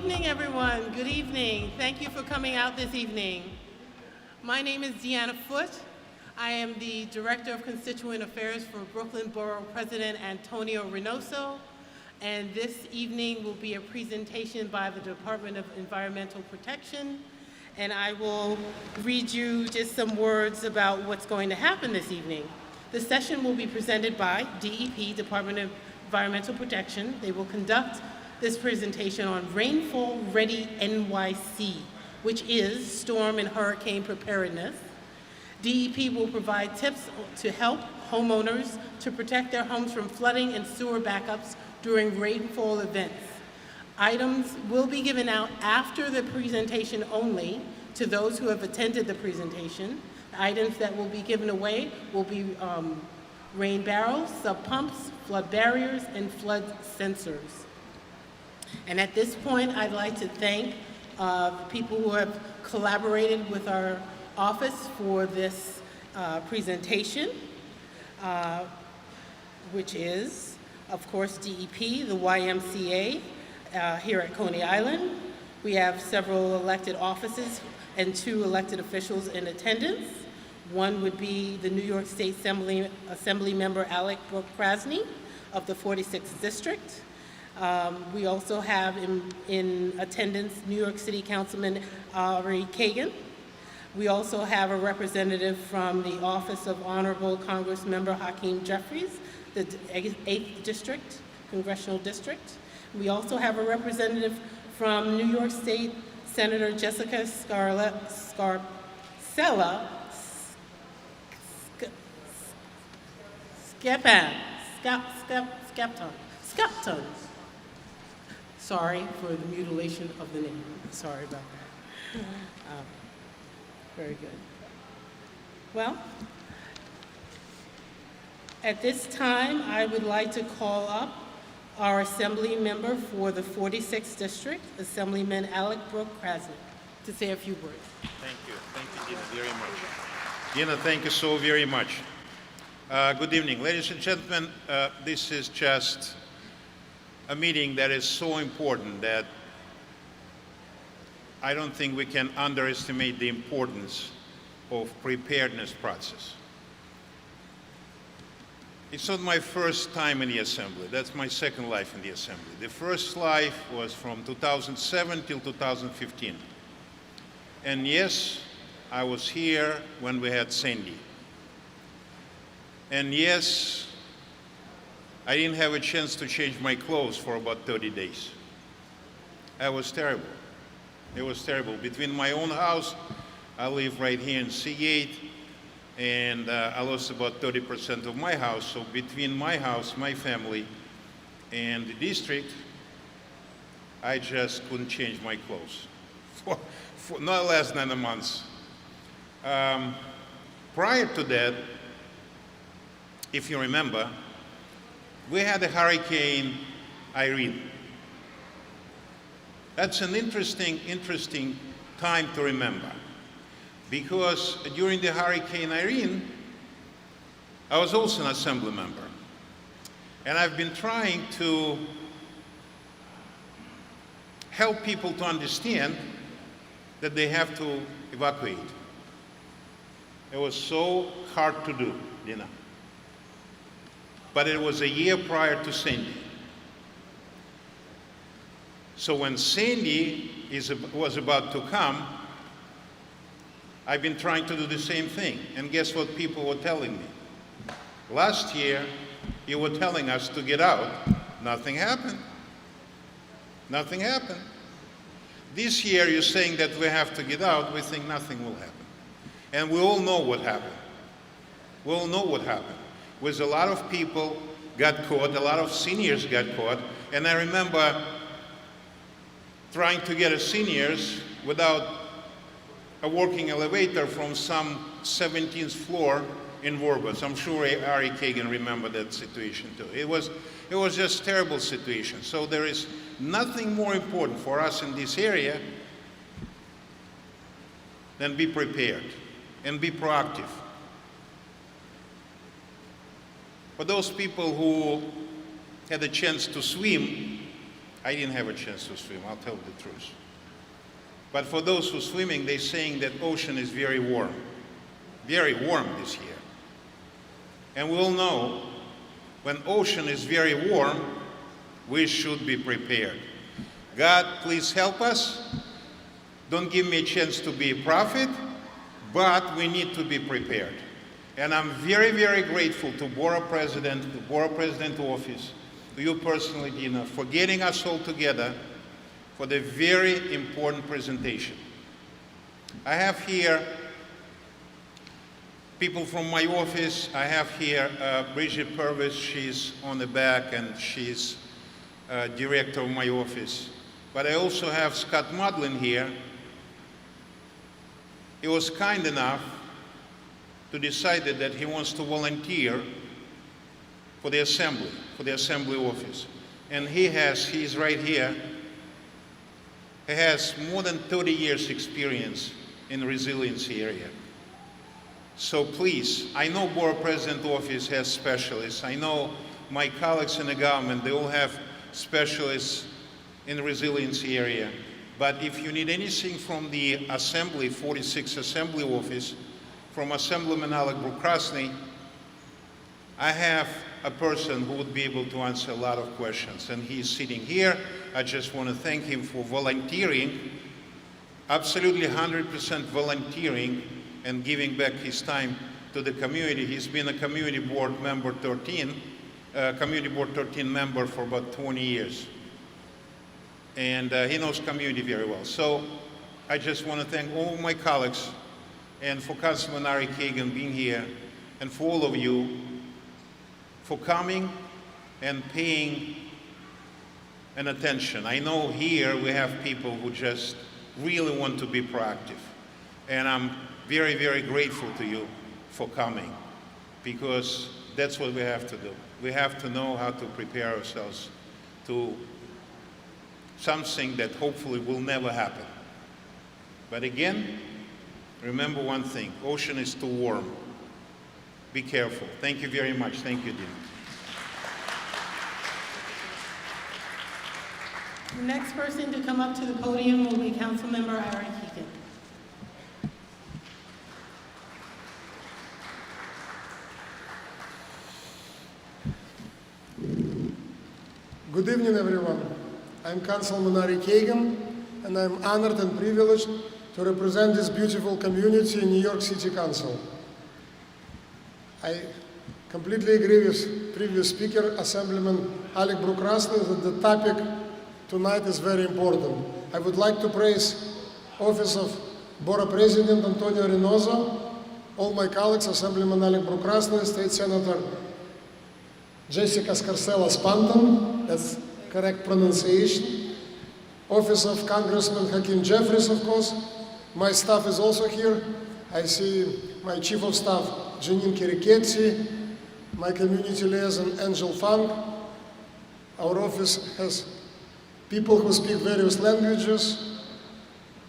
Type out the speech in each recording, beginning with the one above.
evening, everyone. Good evening. Thank you for coming out this evening. My name is Deanna Foote. I am the Director of Constituent Affairs for Brooklyn Borough President Antonio Reynoso, and this evening will be a presentation by the Department of Environmental Protection, and I will read you just some words about what's going to happen this evening. The session will be presented by DEP, Department of Environmental Protection. They will conduct this presentation on Rainfall Ready NYC, which is storm and hurricane preparedness. DEP will provide tips to help homeowners to protect their homes from flooding and sewer backups during rainfall events. Items will be given out after the presentation only to those who have attended the presentation. The items that will be given away will be rain barrels, sub pumps, flood barriers, and flood sensors. And at this point, I'd like to thank the people who have collaborated with our office for this presentation, which is, of course, DEP, the YMCA here at Coney Island. We have several elected offices and 2 elected officials in attendance. One would be the New York State Assembly member Alec Brooke Krasny of the 46th District. We also have in attendance New York City Councilman Ari Kagan. We also have a representative from the Office of Honorable Congress Member Hakeem Jeffries, the 8th District, Congressional District. We also have a representative from New York State Senator Jessica Scarcella Skepton. Sorry for the mutilation of the name. Sorry about that. Very good. Well, at this time, I would like to call up our Assembly member for the 46th District, Assemblyman Alec Brooke Krasny, to say a few words. Thank you, Dina, very much. Dina, thank you so very much. Good evening, ladies and gentlemen. This is just a meeting that is so important that I don't think we can underestimate the importance of preparedness process. It's not my first time in the Assembly. That's my second life in the Assembly. The first life was from 2007 till 2015. And yes, I was here when we had Sandy. And yes, I didn't have a chance to change my clothes for about 30 days. That was terrible. It was terrible. Between my own house, I live right here in C8, and I lost about 30% of my house. So between my house, my family, and the district, I just couldn't change my clothes for not less than a month. Prior to that, if you remember, we had a Hurricane Irene. That's an interesting time to remember, because during the Hurricane Irene, I was also an Assembly member. And I've been trying to help people to understand that they have to evacuate. It was so hard to do, Dina. But it was a year prior to Sandy. So when Sandy was about to come, I've been trying to do the same thing. And guess what people were telling me? Last year, you were telling us to get out. Nothing happened. Nothing happened. This year, you're saying that we have to get out. We think nothing will happen. And we all know what happened. We all know what happened. Was a lot of people got caught, a lot of seniors got caught, and I remember trying to get seniors without a working elevator from some 17th floor in Worbus. I'm sure Ari Kagan remembered that situation too. It was just a terrible situation. So there is nothing more important for us in this area than be prepared and be proactive. For those people who had a chance to swim I didn't have a chance to swim, I'll tell the truth. But for those who are swimming, they're saying that ocean is very warm this year. And we all know when ocean is very warm, we should be prepared. God, please help us. Don't give me a chance to be a prophet, but we need to be prepared. And I'm very, very grateful to Borough President, the Borough President office, to you personally, Dina, for getting us all together for the very important presentation. I have here people from my office. I have here Bridget Purvis, she's on the back and she's director of my office. But I also have Scott Mudlin here. He was kind enough to decide that he wants to volunteer for the assembly office. And he's right here. He has more than 30 years experience in the resiliency area. So please, I know Borough President office has specialists. I know my colleagues in the government, they all have specialists in the resiliency area. But if you need anything from the Assembly, 46 Assembly office, from Assemblyman Alec Bukrasny, I have a person who would be able to answer a lot of questions, and he's sitting here. I just want to thank him for volunteering, absolutely 100% volunteering and giving back his time to the community. He's been a community board member 13, community board 13 member for about 20 years. And he knows community very well. So I just want to thank all my colleagues and for Councilman Ari Kagan being here and for all of you for coming and paying an attention. I know here we have people who just really want to be proactive. And I'm very, very grateful to you for coming, because that's what we have to do. We have to know how to prepare ourselves to something that hopefully will never happen. But again, remember one thing, ocean is too warm. Be careful. Thank you very much. Thank you, Dina. The next person to come up to the podium will be Councilmember Ari Keegan. Good evening, everyone. I'm Councilman Ari Kagan, and I'm honored and privileged to represent this beautiful community in New York City Council. I completely agree with previous speaker, Assemblyman Alec Bukrasny, that the topic tonight is very important. I would like to praise Office of Borough President Antonio Reynoso, all my colleagues, Assemblyman Alec Bukrasny, State Senator Jessica Scarcella-Spanton, that's correct pronunciation, Office of Congressman Hakeem Jeffries, of course. My staff is also here. I see my Chief of Staff, Janine Kiriketsi, my community liaison, Angel Fang. Our office has people who speak various languages.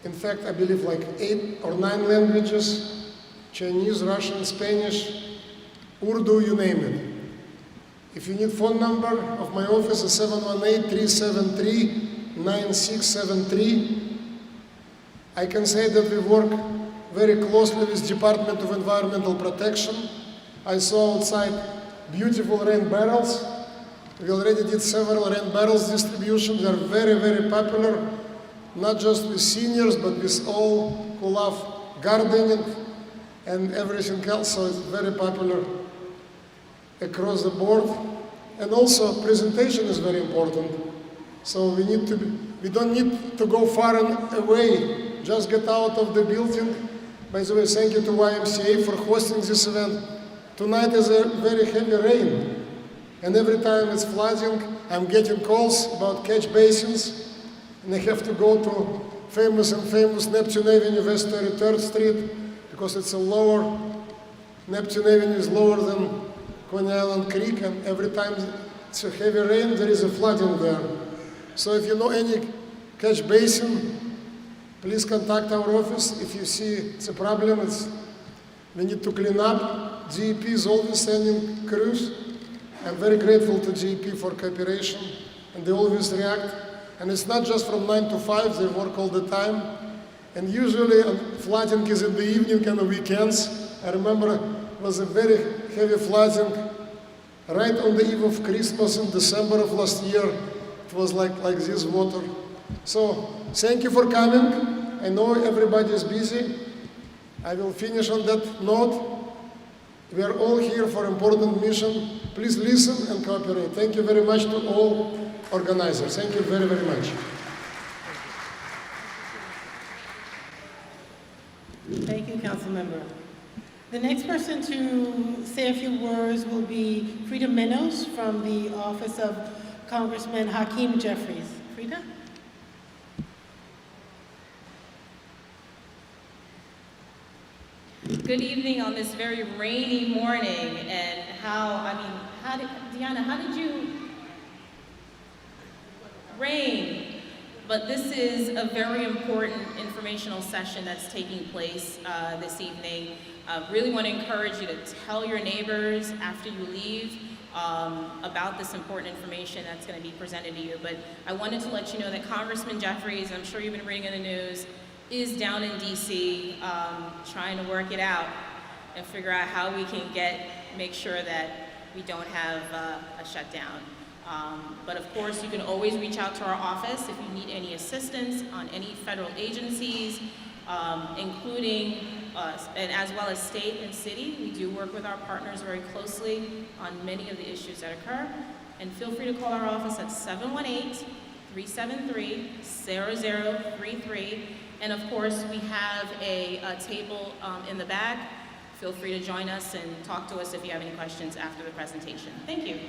In fact, I believe like 8 or 9 languages: Chinese, Russian, Spanish, Urdu, you name it. If you need phone number of my office is 718-373-9673. I can say that we work very closely with Department of Environmental Protection. I saw outside beautiful rain barrels. We already did several rain barrels distribution. They are very, very popular, not just with seniors, but with all who love gardening and everything else. So it's very popular across the board. And also presentation is very important. So we don't need to go far and away. Just get out of the building. By the way, thank you to YMCA for hosting this event. Tonight is a very heavy rain. And every time it's flooding, I'm getting calls about catch basins. And I have to go to famous Neptune Avenue, West 33rd Street, because it's a lower, Neptune Avenue is lower than Coney Island Creek, and every time it's a heavy rain, there is a flooding there. So if you know any catch basin, please contact our office. If you see it's a problem, we need to clean up. GEP is always sending crews. I'm very grateful to GEP for cooperation, and they always react And it's not just from 9 to 5, they work all the time. And usually flooding is in the evening and the weekends. I remember it was a very heavy flooding right on the eve of Christmas in December of last year. It was like this water. So thank you for coming. I know everybody is busy. I will finish on that note. We are all here for important mission. Please listen and cooperate. Thank you very much to all organizers. Thank you very, very much. Thank you, Councilmember. The next person to say a few words will be Frida Menos from the office of Congressman Hakeem Jeffries. Frida? Good evening on this very rainy morning, and Deanna, how did you rain? But this is a very important informational session that's taking place this evening. Really want to encourage you to tell your neighbors after you leave about this important information that's going to be presented to you. But I wanted to let you know that Congressman Jeffries, I'm sure you've been reading in the news, is down in DC trying to work it out and figure out how we can make sure that we don't have a shutdown. But of course, you can always reach out to our office if you need any assistance on any federal agencies, including and as well as state and city. We do work with our partners very closely on many of the issues that occur. And feel free to call our office at 718-373-0033. And of course, we have a table in the back. Feel free to join us and talk to us if you have any questions after the presentation. Thank you.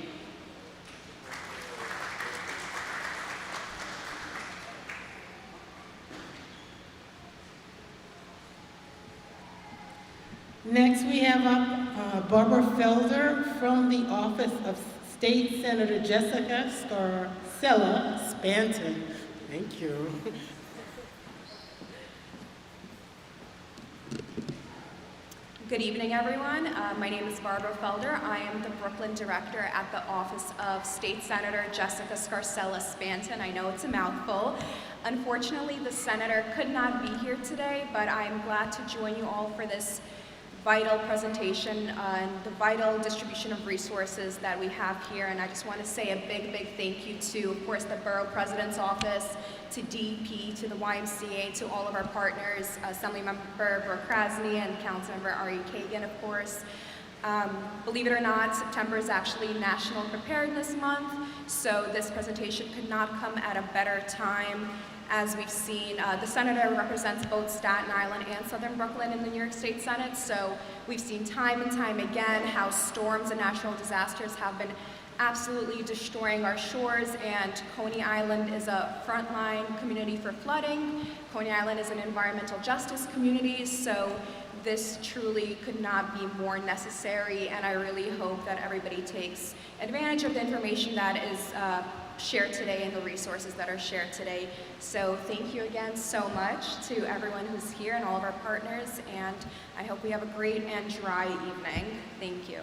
Next, we have up Barbara Felder from the office of State Senator Jessica Scarcella Spanton. Thank you. Good evening, everyone. My name is Barbara Felder. I am the Brooklyn Director at the Office of State Senator Jessica Scarcella Spanton. I know it's a mouthful. Unfortunately, the Senator could not be here today, but I am glad to join you all for this vital presentation and the vital distribution of resources that we have here. And I just want to say a big, big thank you to, of course, the Borough President's Office, to DEP, to the YMCA, to all of our partners, Assemblymember Brooke Krasny and Councilmember Ari Kagan, of course. Believe it or not, September is actually National Preparedness Month, so this presentation could not come at a better time. As we've seen, the Senator represents both Staten Island and Southern Brooklyn in the New York State Senate, so we've seen time and time again how storms and natural disasters have been absolutely destroying our shores, and Coney Island is a frontline community for flooding. Coney Island is an environmental justice community, so this truly could not be more necessary, and I really hope that everybody takes advantage of the information that is shared today and the resources that are shared today. So thank you again so much to everyone who's here and all of our partners, and I hope we have a great and dry evening. Thank you.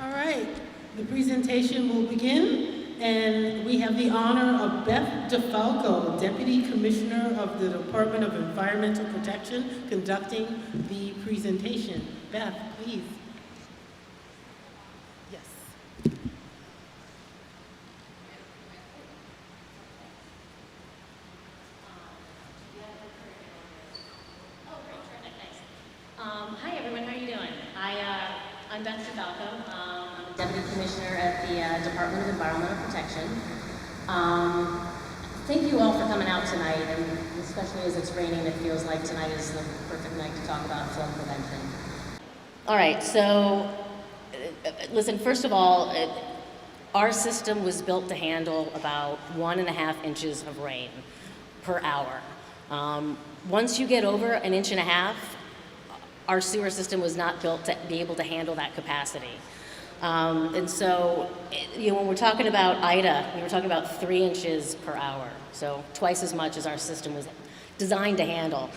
All right, the presentation will begin, and we have the honor of Beth DeFalco, Deputy Commissioner of the Department of Environmental Protection, conducting the presentation. Beth, please. Yes. Hi everyone, how are you doing? I'm Beth DeFalco. I'm the Deputy Commissioner at the Department of Environmental Protection. Thank you all for coming out tonight, and especially as it's raining, it feels like tonight is the perfect night to talk about flood prevention. All right, so listen, first of all, our system was built to handle about 1.5 inches of rain per hour. Once you get over 1.5 inches, our sewer system was not built to be able to handle that capacity. And so, when we're talking about Ida, we were talking about 3 inches per hour, so twice as much as our system was designed to handle.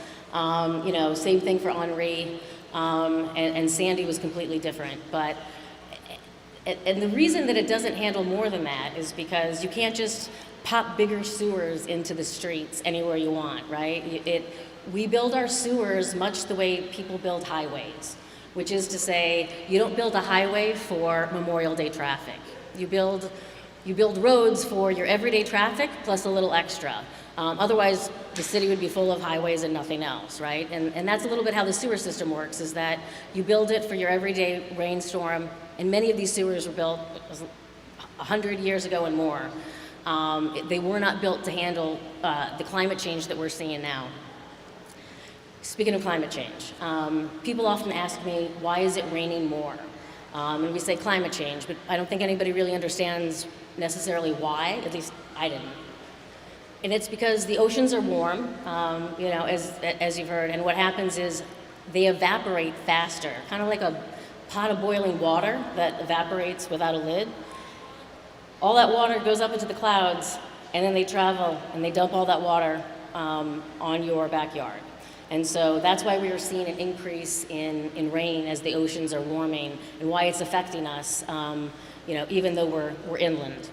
Same thing for Henri, and Sandy was completely different. But And the reason that it doesn't handle more than that is because you can't just pop bigger sewers into the streets anywhere you want, right? We build our sewers much the way people build highways, which is to say, you don't build a highway for Memorial Day traffic. You build roads for your everyday traffic plus a little extra. Otherwise, the city would be full of highways and nothing else, right? And that's a little bit how the sewer system works, is that you build it for your everyday rainstorm, and many of these sewers were built 100 years ago and more. They were not built to handle the climate change that we're seeing now. Speaking of climate change, people often ask me, why is it raining more? And we say climate change, but I don't think anybody really understands necessarily why, at least I didn't. And it's because the oceans are warm, as you've heard, and what happens is they evaporate faster, kind of like a pot of boiling water that evaporates without a lid. All that water goes up into the clouds, and then they travel and they dump all that water on your backyard. And so that's why we are seeing an increase in rain as the oceans are warming, and why it's affecting us, even though we're inland.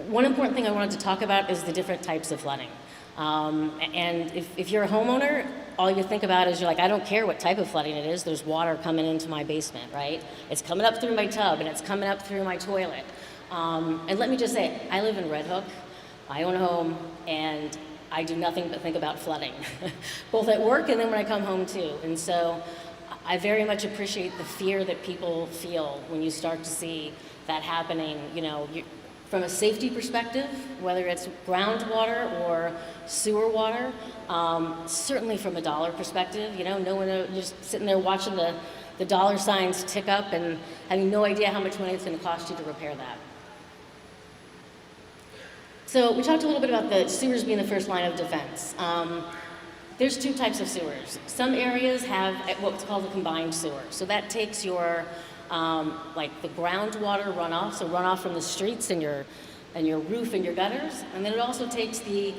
One important thing I wanted to talk about is the different types of flooding. And if you're a homeowner, all you think about is you're like, I don't care what type of flooding it is, there's water coming into my basement, right? It's coming up through my tub and it's coming up through my toilet. And let me just say, I live in Red Hook, I own a home, and I do nothing but think about flooding, both at work and then when I come home too. And so I very much appreciate the fear that people feel when you start to see that happening, from a safety perspective, whether it's groundwater or sewer water, certainly from a dollar perspective, no one, you're just sitting there watching the dollar signs tick up and having no idea how much money it's going to cost you to repair that. So we talked a little bit about the sewers being the first line of defense. There's two types of sewers. Some areas have what's called a combined sewer. So that takes your like the groundwater runoff, so runoff from the streets and your roof and your gutters, and then it also takes the,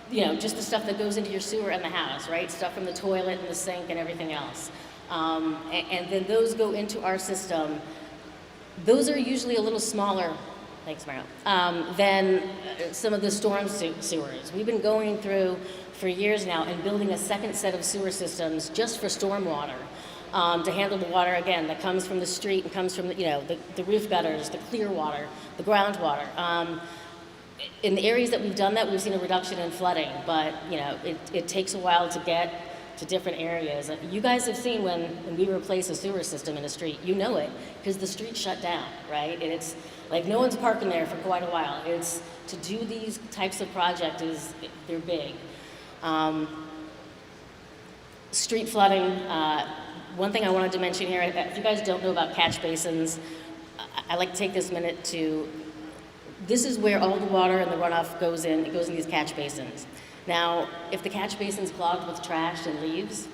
just the stuff that goes into your sewer and the house, right? Stuff from the toilet and the sink and everything else. And then those go into our system. Those are usually a little smaller, thanks Mario, than some of the storm sewers. We've been going through for years now and building a second set of sewer systems just for stormwater. To handle the water, again, that comes from the street and comes from the roof gutters, the clear water, the groundwater. In the areas that we've done that, we've seen a reduction in flooding, but it takes a while to get to different areas. You guys have seen when we replace a sewer system in a street, you know it, because the street's shut down, right? And it's like no one's parking there for quite a while. It's to do these types of projects they're big. Street flooding. One thing I wanted to mention here, if you guys don't know about catch basins, I like to take this minute this is where all the water and the runoff goes in. It goes in these catch basins. Now, if the catch basin's clogged with trash and leaves,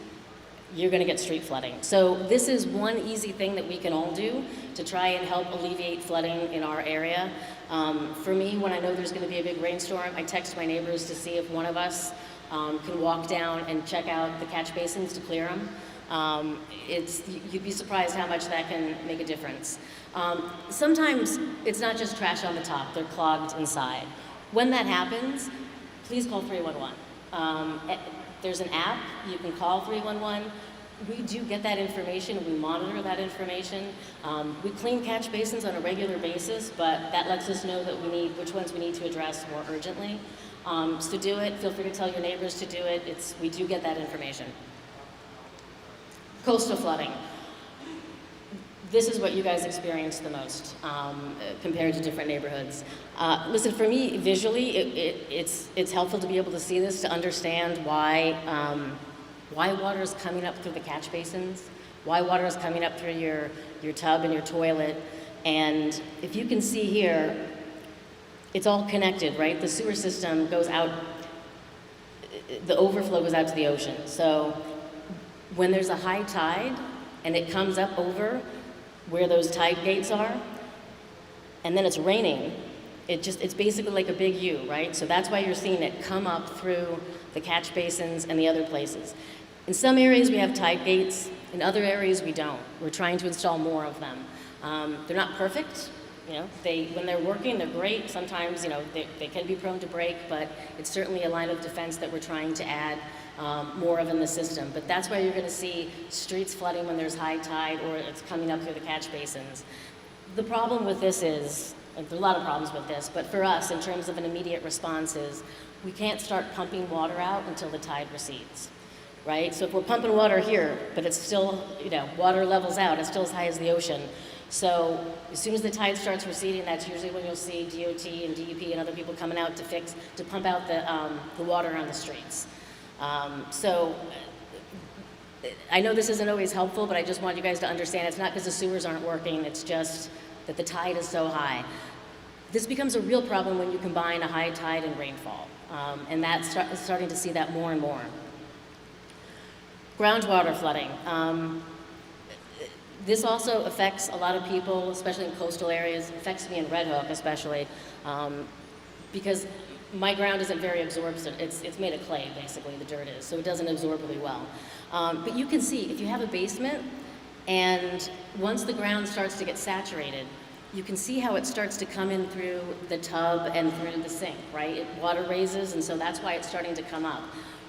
you're gonna get street flooding. So this is one easy thing that we can all do to try and help alleviate flooding in our area. For me, when I know there's gonna be a big rainstorm, I text my neighbors to see if one of us can walk down and check out the catch basins to clear them. You'd be surprised how much that can make a difference. Sometimes it's not just trash on the top, they're clogged inside. When that happens, please call 311. There's an app, you can call 311. We do get that information, we monitor that information. We clean catch basins on a regular basis, but that lets us know that which ones we need to address more urgently. So do it, feel free to tell your neighbors to do it. We do get that information. Coastal flooding. This is what you guys experience the most compared to different neighborhoods. Listen, for me, visually, it's helpful to be able to see this, to understand why water is coming up through the catch basins, why water is coming up through your tub and your toilet. And if you can see here, it's all connected, right? The sewer system goes out, the overflow goes out to the ocean. So when there's a high tide and it comes up over where those tide gates are, and then it's raining, it's basically like a big U, right? So that's why you're seeing it come up through the catch basins and the other places. In some areas we have tide gates, In other areas, we don't. We're trying to install more of them. They're not perfect. You know, when they're working, they're great. Sometimes, you know, they can be prone to break, but it's certainly a line of defense that we're trying to add more of in the system. But that's why you're going to see streets flooding when there's high tide or it's coming up through the catch basins. The problem with this is, and there's a lot of problems with this, but for us, in terms of an immediate response, is we can't start pumping water out until the tide recedes, right? So if we're pumping water here, but it's still, you know, water levels out, it's still as high as the ocean. So as soon as the tide starts receding, that's usually when you'll see DOT and DEP and other people coming out to pump out the water on the streets. So I know this isn't always helpful, but I just want you guys to understand it's not because the sewers aren't working, it's just that the tide is so high. This becomes a real problem when you combine a high tide and rainfall, and that's starting to see that more and more. Groundwater flooding. This also affects a lot of people, especially in coastal areas. It affects me in Red Hook especially, because my ground isn't very absorptive. It's made of clay, basically, the dirt is, so it doesn't absorb really well. But you can see, if you have a basement, and once the ground starts to get saturated, you can see how it starts to come in through the tub and through the sink, right? Water raises, and so that's why it's starting to come up.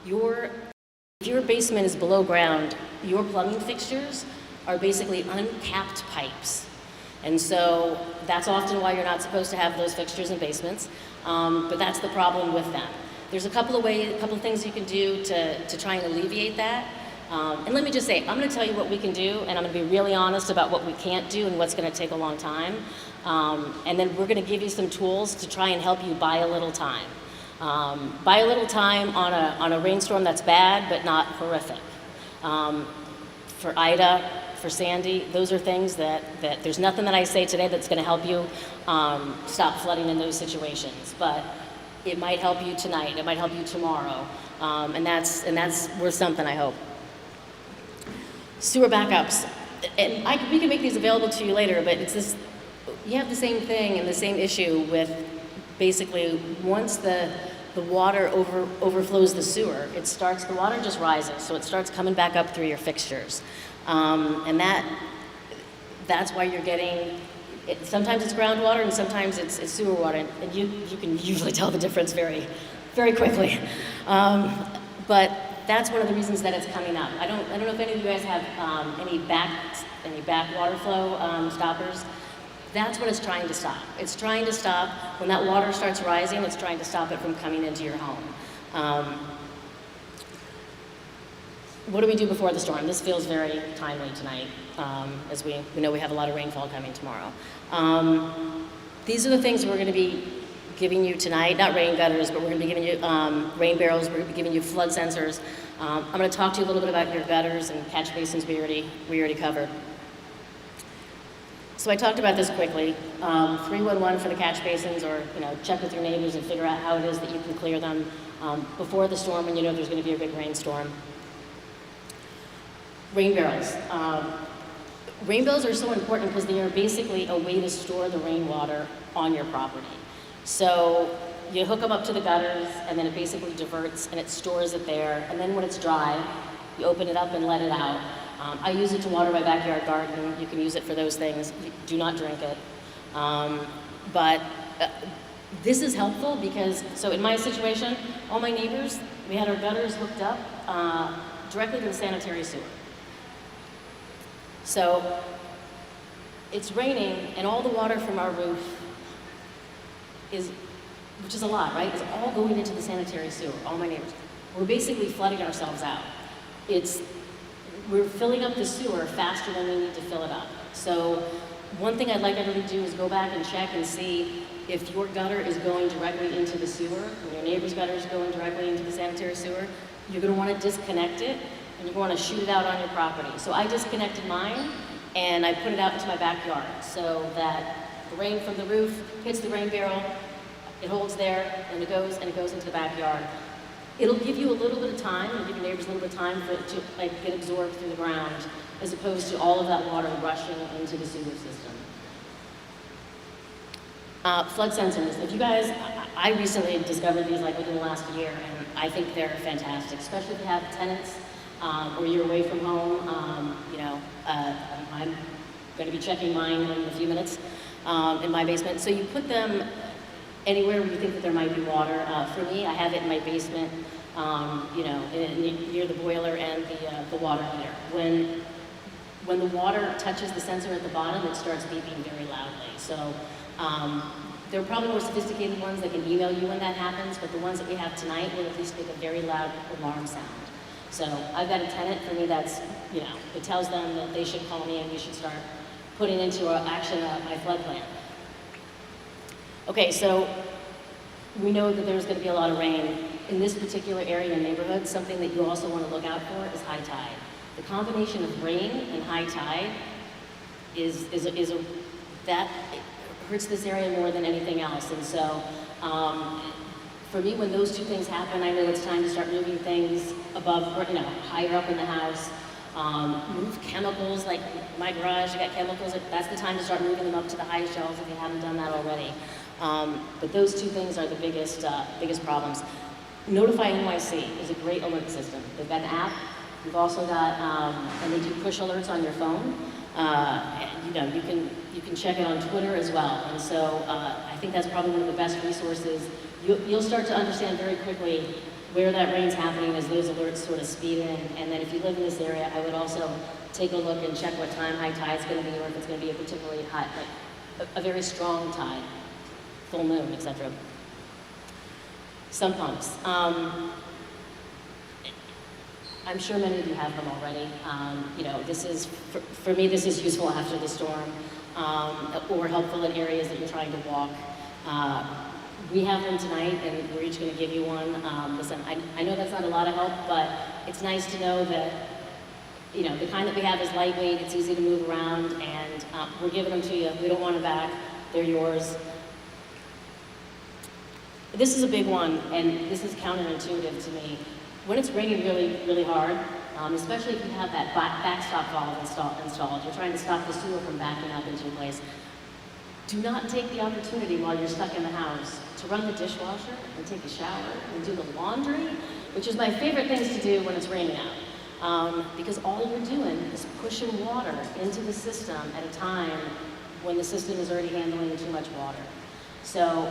If your basement is below ground, your plumbing fixtures are basically uncapped pipes. And so that's often why you're not supposed to have those fixtures in basements, but that's the problem with them. There's a couple of things you can do to try and alleviate that. And let me just say, I'm going to tell you what we can do, and I'm going to be really honest about what we can't do and what's going to take a long time. And then we're going to give you some tools to try and help you buy a little time. Buy a little time on a rainstorm that's bad but not horrific. For Ida, for Sandy, those are things that there's nothing that I say today that's going to help you stop flooding in those situations. But it might help you tonight. It might help you tomorrow, and that's worth something, I hope. Sewer backups, and we can make these available to you later, but it's this, you have the same thing and the same issue with basically once the water overflows the sewer, the water just rises, so it starts coming back up through your fixtures. And that's why you're getting, sometimes it's groundwater and sometimes it's sewer water, and you can usually tell the difference very, very quickly. But that's one of the reasons that it's coming up. I don't know if any of you guys have any back water flow stoppers. That's what it's trying to stop. It's trying to stop, when that water starts rising, it's trying to stop it from coming into your home. What do we do before the storm? This feels very timely tonight, as we know we have a lot of rainfall coming tomorrow. These are the things we're going to be giving you tonight, not rain gutters, but we're going to be giving you rain barrels, we're going to be giving you flood sensors. I'm going to talk to you a little bit about your gutters and catch basins we already covered. So I talked about this quickly. 311 for the catch basins, or check with your neighbors and figure out how it is that you can clear them before the storm when you know there's going to be a big rainstorm. Rain barrels. Rain barrels are so important because they are basically a way to store the rainwater on your property. So you hook them up to the gutters, and then it basically diverts and it stores it there. And then when it's dry, you open it up and let it out. I use it to water my backyard garden. You can use it for those things. Do not drink it. But this is helpful because, so in my situation, all my neighbors, we had our gutters hooked up directly to the sanitary sewer. So it's raining, and all the water from our roof which is a lot, right? It's all going into the sanitary sewer, all my neighbors. We're basically flooding ourselves out. We're filling up the sewer faster than we need to fill it up. So one thing I'd like everybody to do is go back and check and see if your gutter is going directly into the sewer, and your neighbor's gutter is going directly into the sanitary sewer. You're going to want to disconnect it, and you're going to shoot it out on your property. So I disconnected mine, and I put it out into my backyard so that the rain from the roof hits the rain barrel, it holds there, and it goes into the backyard. It'll give you a little bit of time, it'll give your neighbors a little bit of time for it to get absorbed through the ground, as opposed to all of that water rushing into the sewer system. Flood sensors. If you guys, I recently discovered these within the last year, and I think they're fantastic, especially if you have tenants or you're away from home, I'm going to be checking mine in a few minutes in my basement. So you put them anywhere where you think that there might be water. For me, I have it in my basement, near the boiler and the water heater. When the water touches the sensor at the bottom, it starts beeping very loudly. So there are probably more sophisticated ones that can email you when that happens, but the ones that we have tonight will at least make a very loud alarm sound. So I've got a tenant, for me that's, it tells them that they should call me and we should start putting into action my flood plan. Okay, so we know that there's going to be a lot of rain. In this particular area and neighborhood, something that you also want to look out for is high tide. The combination of rain and high tide that hurts this area more than anything else. And so, for me, when those two things happen, I know it's time to start moving things above, higher up in the house. Move chemicals, like my garage, I got chemicals, that's the time to start moving them up to the highest shelves if you haven't done that already. But those two things are the biggest problems. Notify NYC is a great alert system. They've got an app. We've also got, and they do push alerts on your phone. You can check it on Twitter as well. And so I think that's probably one of the best resources. You'll start to understand very quickly where that rain's happening as those alerts sort of speed in. And then if you live in this area, I would also take a look and check what time high tide's going to be, or if it's going to be a particularly high, like a very strong tide, full moon, etc. Sump pumps. I'm sure many of you have them already. This is, for me, this is useful after the storm, or helpful in areas that you're trying to walk. We have them tonight, and we're each going to give you one. Listen, I know that's not a lot of help, but it's nice to know that, the kind that we have is lightweight, it's easy to move around, and we're giving them to you. We don't want them back. They're yours. This is a big one, and this is counterintuitive to me. When it's raining really, really hard, especially if you have that backstop valve installed, you're trying to stop the sewer from backing up into place, do not take the opportunity while you're stuck in the house to run the dishwasher and take a shower and do the laundry, which is my favorite things to do when it's raining out. Because all you're doing is pushing water into the system at a time when the system is already handling too much water. So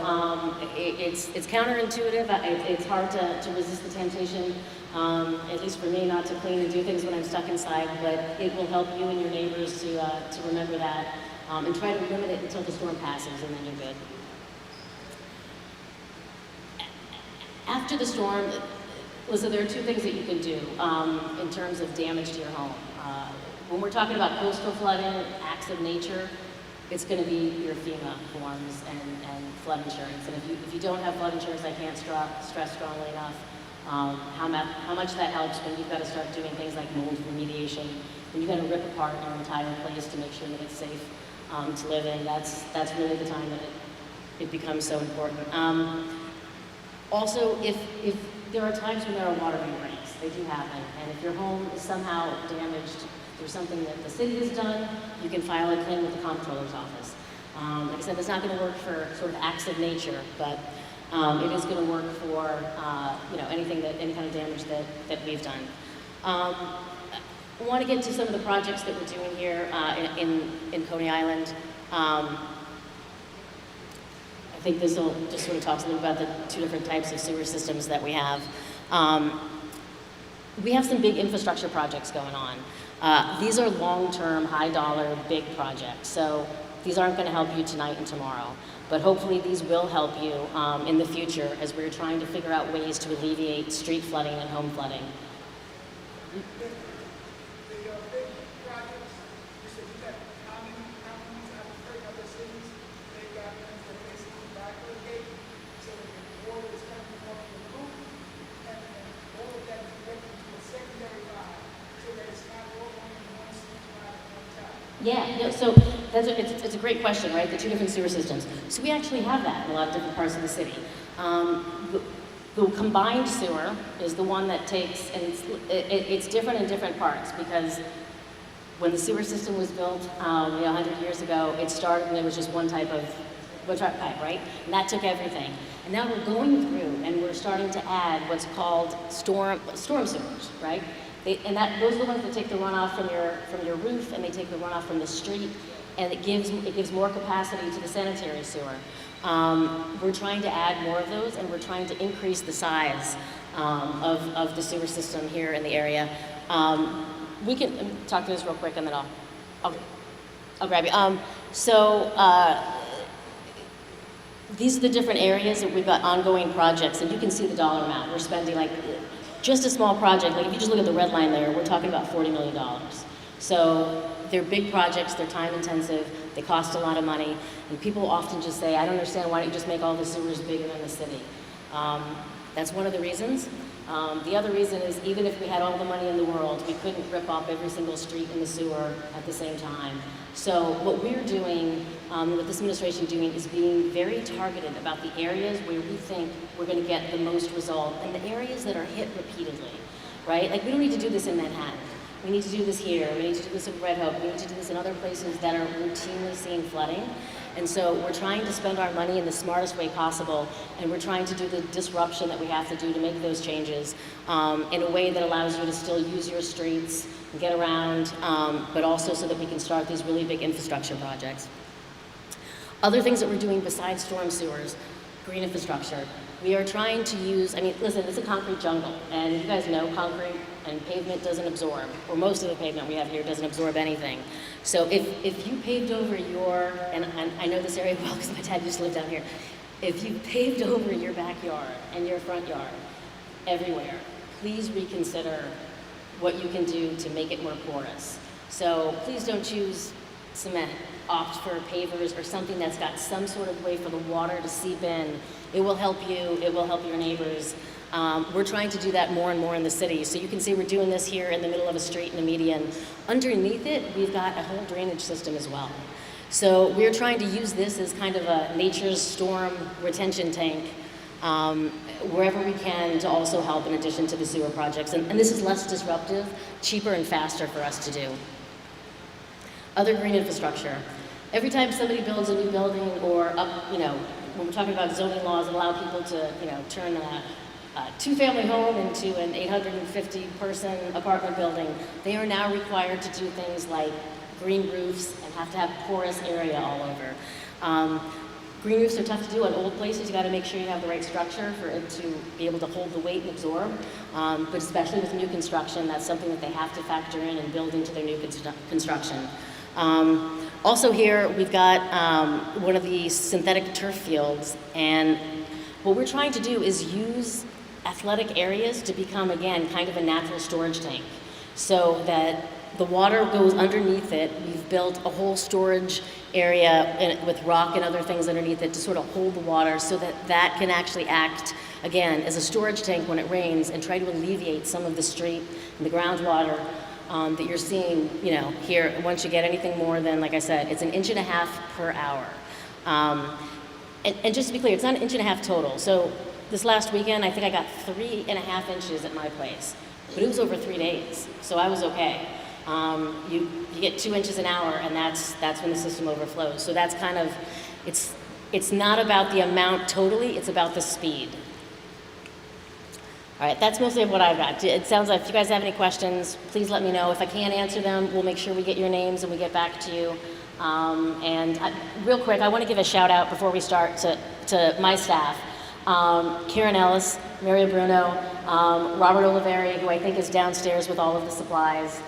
it's counterintuitive. It's hard to resist the temptation, at least for me, not to clean and do things when I'm stuck inside, but it will help you and your neighbors to remember that, and try to limit it until the storm passes, and then you're good. After the storm, listen, there are two things that you can do in terms of damage to your home. When we're talking about coastal flooding, acts of nature, it's going to be your FEMA forms and flood insurance. And if you don't have flood insurance, I can't stress strongly enough how much that helps when you've got to start doing things like mold remediation, when you've got to rip apart your entire place to make sure that it's safe to live in. That's really the time that it becomes so important. Also, if there are times when there are water main breaks, they do happen, and if your home is somehow damaged through something that the city has done, you can file a claim with the comptroller's office. Like I said, it's not going to work for sort of acts of nature, but it is going to work for any kind of damage that we've done. I want to get to some of the projects that we're doing here in Coney Island. I think this will just sort of talk a little about the two different types of sewer systems that we have. We have some big infrastructure projects going on. These are long-term, high-dollar, big projects. So these aren't going to help you tonight and tomorrow. But hopefully these will help you in the future as we're trying to figure out ways to alleviate street flooding and home flooding. Yeah, no, so it's a great question, right? The two different sewer systems. So we actually have that in a lot of different parts of the city. The combined sewer is the one that takes, and it's different in different parts because when the sewer system was built 100 years ago, it started and there was just one type of pipe, right? And that took everything. And now we're going through and we're starting to add what's called storm sewers, right? Those are the ones that take the runoff from your roof, and they take the runoff from the street, and it gives more capacity to the sanitary sewer. We're trying to add more of those, and we're trying to increase the size of the sewer system here in the area. We can talk through this real quick, and then I'll grab you. These are the different areas that we've got ongoing projects, and you can see the dollar amount. We're spending like just a small project. Like if you just look at the red line there, we're talking about $40 million. So they're big projects, they're time intensive, they cost a lot of money, and people often just say, I don't understand, why don't you just make all the sewers bigger than the city? That's one of the reasons. The other reason is even if we had all the money in the world, we couldn't rip up every single street in the sewer at the same time. So what we're doing, what this administration is doing, is being very targeted about the areas where we think we're going to get the most result, and the areas that are hit repeatedly, right? Like we don't need to do this in Manhattan. We need to do this here. We need to do this in Red Hook. We need to do this in other places that are routinely seeing flooding. And so we're trying to spend our money in the smartest way possible, and we're trying to do the disruption that we have to do to make those changes in a way that allows you to still use your streets and get around, but also so that we can start these really big infrastructure projects. Other things that we're doing besides storm sewers, green infrastructure. We are trying to use, I mean, listen, it's a concrete jungle, and you guys know concrete and pavement doesn't absorb, or most of the pavement we have here doesn't absorb anything. So if you paved over your, and I know this area well because my dad used to live down here, if you paved over your backyard and your front yard everywhere, please reconsider what you can do to make it more porous. So please don't choose cement, opt for pavers or something that's got some sort of way for the water to seep in. It will help you, it will help your neighbors. We're trying to do that more and more in the city. So you can see we're doing this here in the middle of a street in a median. Underneath it, we've got a whole drainage system as well. So we're trying to use this as kind of a nature's storm retention tank wherever we can to also help in addition to the sewer projects. And this is less disruptive, cheaper and faster for us to do. Other green infrastructure. Every time somebody builds a new building or up, when we're talking about zoning laws that allow people to, turn a two-family home into an 850-person apartment building, they are now required to do things like green roofs and have to have porous area all over. Green roofs are tough to do on old places. You got to make sure you have the right structure for it to be able to hold the weight and absorb. But especially with new construction, that's something that they have to factor in and build into their new construction. Also here, we've got one of the synthetic turf fields, and what we're trying to do is use athletic areas to become, again, kind of a natural storage tank, so that the water goes underneath it. We've built a whole storage area with rock and other things underneath it to sort of hold the water so that that can actually act, again, as a storage tank when it rains and try to alleviate some of the street and the groundwater that you're seeing, here. Once you get anything more than, like I said, it's 1.5 inches per hour. And just to be clear, it's not 1.5 inches total. So this last weekend, I think I got 3.5 inches at my place, but it was over 3 days, so I was okay. You get 2 inches an hour, and that's when the system overflows. So that's kind of, it's not about the amount totally, it's about the speed. All right, that's mostly what I've got. It sounds like if you guys have any questions, please let me know. If I can't answer them, we'll make sure we get your names and we get back to you. Real quick, I want to give a shout out before we start to my staff. Karen Ellis, Maria Bruno, Robert Oliveri, who I think is downstairs with all of the supplies.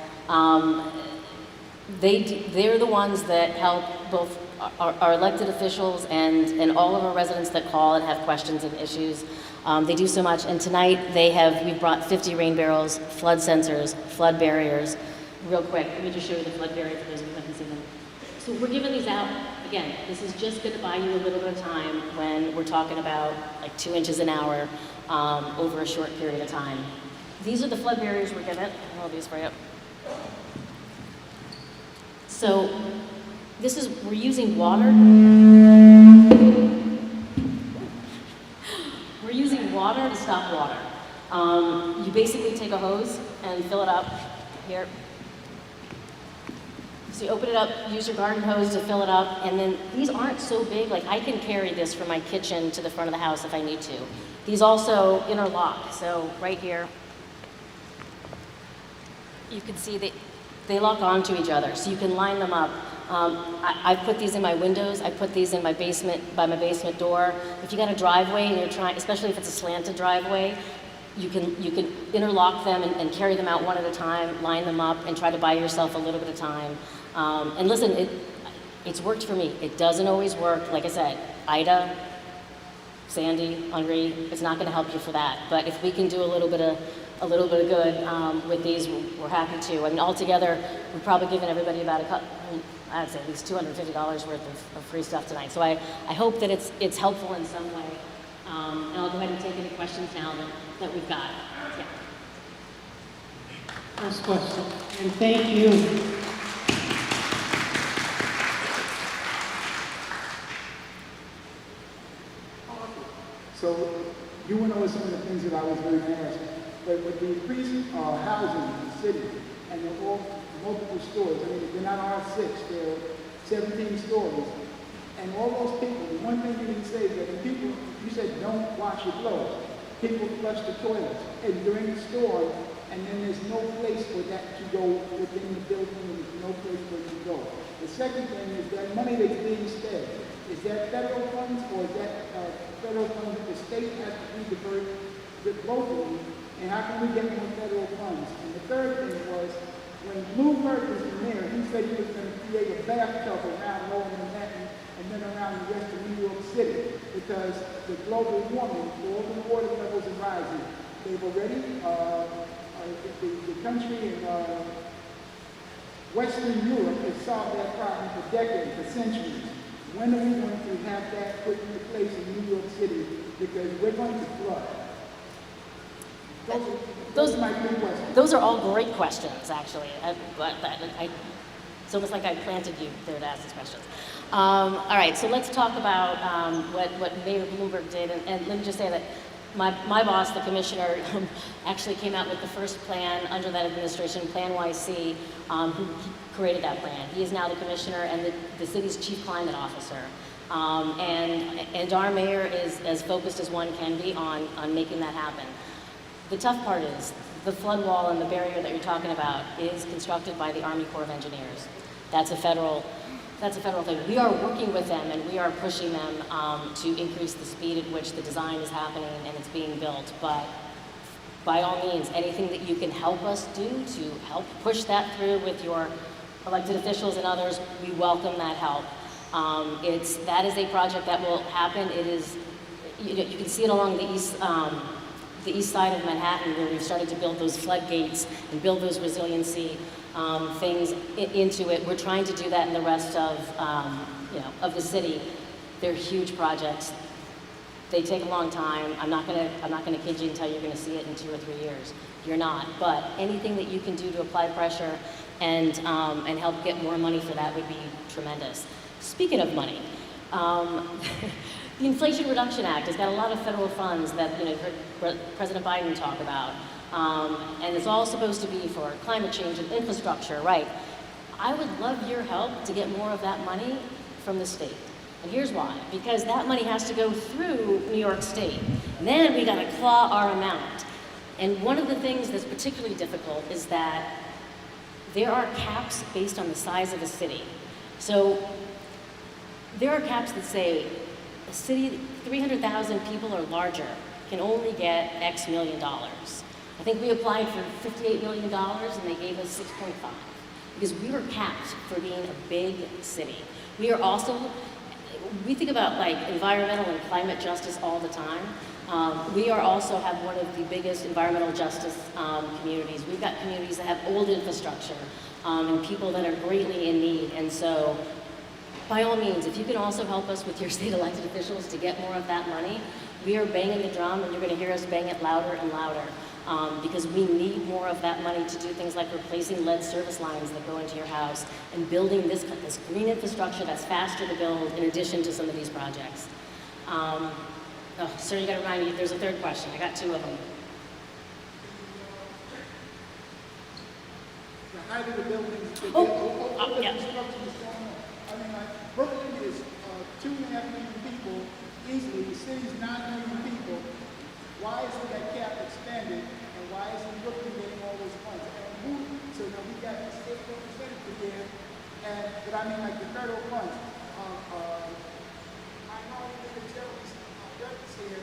They're the ones that help both our elected officials and all of our residents that call and have questions and issues. They do so much, and tonight we've brought 50 rain barrels, flood sensors, flood barriers. Real quick, let me just show you the flood barrier for those who haven't seen them. So we're giving these out. Again, this is just going to buy you a little bit of time when we're talking about like 2 inches an hour over a short period of time. These are the flood barriers we're giving. I'll hold these for you. So we're using water. We're using water to stop water. You basically take a hose and fill it up here. So you open it up, use your garden hose to fill it up, and then these aren't so big. Like I can carry this from my kitchen to the front of the house if I need to. These also interlock, so right here. you can see they lock onto each other, so you can line them up. I put these in my windows. I put these in my basement, by my basement door. If you got a driveway and you're trying, especially if it's a slanted driveway, you can interlock them and carry them out one at a time, line them up, and try to buy yourself a little bit of time. And listen, it's worked for me. It doesn't always work. Like I said, Ida, Sandy, Henri, it's not going to help you for that. But if we can do a little bit of good with these, we're happy to. I mean, altogether, we've probably given everybody about I'd say at least $250 worth of free stuff tonight. So I hope that it's helpful in some way. And I'll go ahead and take any questions now that we've got. Yeah. First question, and thank you. So you went over some of the things that I was going to ask, but with the increased housing in the city and the multiple stores, I mean, they're not R6, they're 17 stories, and all those people, the one thing you didn't say is that when people, you said don't wash your clothes, people flush the toilets, and during the storm, and then there's no place for that to go within the building, and there's no place for it to go. The second thing is that money that's being spent, is that federal funds or is that federal funds that the state has to be diverted locally? And how can we get more federal funds? And the third thing was, when Bloomberg was the mayor, he said he was going to create a bathtub around Lower Manhattan and then around the rest of New York City because the global warming, all the water levels are rising. They've already, the country in Western Europe has solved that problem for decades, for centuries. When are we going to have that put into place in New York City? Because we're going to flood. Those are my three questions. Those are all great questions, actually. It's almost like I planted you there to ask these questions. All right, so let's talk about what Mayor Bloomberg did. And let me just say that my boss, the commissioner, actually came out with the first plan under that administration, Plan YC, who created that plan. He is now the commissioner and the city's chief climate officer. And our mayor is as focused as one can be on making that happen. The tough part is the flood wall and the barrier that you're talking about is constructed by the Army Corps of Engineers. That's a federal thing. We are working with them and we are pushing them to increase the speed at which the design is happening and it's being built. But by all means, anything that you can help us do to help push that through with your elected officials and others, we welcome that help. That is a project that will happen. It is, you can see it along the east side of Manhattan, where we've started to build those floodgates and build those resiliency things into it. We're trying to do that in the rest of the city. They're huge projects. They take a long time. I'm not gonna kid you and tell you you're gonna see it in 2 or 3 years. You're not. But anything that you can do to apply pressure and help get more money for that would be tremendous. Speaking of money, the Inflation Reduction Act has got a lot of federal funds that you've heard President Biden talk about, and it's all supposed to be for climate change and infrastructure, right? I would love your help to get more of that money from the state. And here's why. Because that money has to go through New York State. And then we gotta claw our amount. And one of the things that's particularly difficult is that there are caps based on the size of a city. So there are caps that say a city, 300,000 people or larger, can only get X million dollars. I think we applied for $58 million and they gave us 6.5 because we were capped for being a big city. We are also, we think about like environmental and climate justice all the time. We are also have one of the biggest environmental justice communities. We've got communities that have old infrastructure and people that are greatly in need. And so, by all means, if you can also help us with your state elected officials to get more of that money, we are banging the drum and you're going to hear us bang it louder and louder because we need more of that money to do things like replacing lead service lines that go into your house and building this green infrastructure that's faster to build in addition to some of these projects. Sir, you got to remind me, there's a third question. I got 2 of them. The height of the buildings, the yeah. construction is going on. I mean, like, Brooklyn is 2.5 million people easily. The city's 9 million people. Why isn't that cap expanded? And why isn't Brooklyn getting all those funds? And who, so now we got the state representative there, and, but I mean like the federal funds. Minority libertarians, Douglas here,